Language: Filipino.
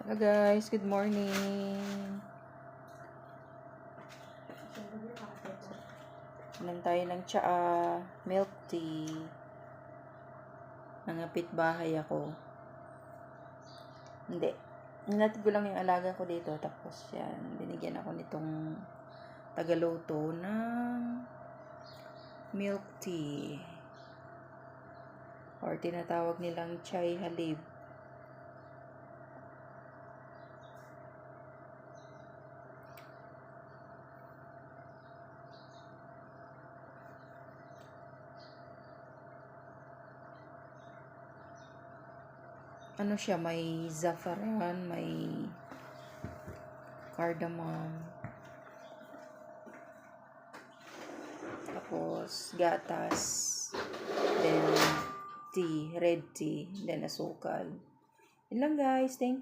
Hello guys, good morning. Inom tayo ng tsaa, milk tea. Nangapit bahay ako. Hindi. Hinatid ko lang yung alaga ko dito. Tapos yan, binigyan ako nitong tagaluto ng milk tea. Or tinatawag nilang chai halib. Ano siya, may saffron, may cardamom, tapos gatas, then tea, red tea, then asukal. Yun lang guys, thank you.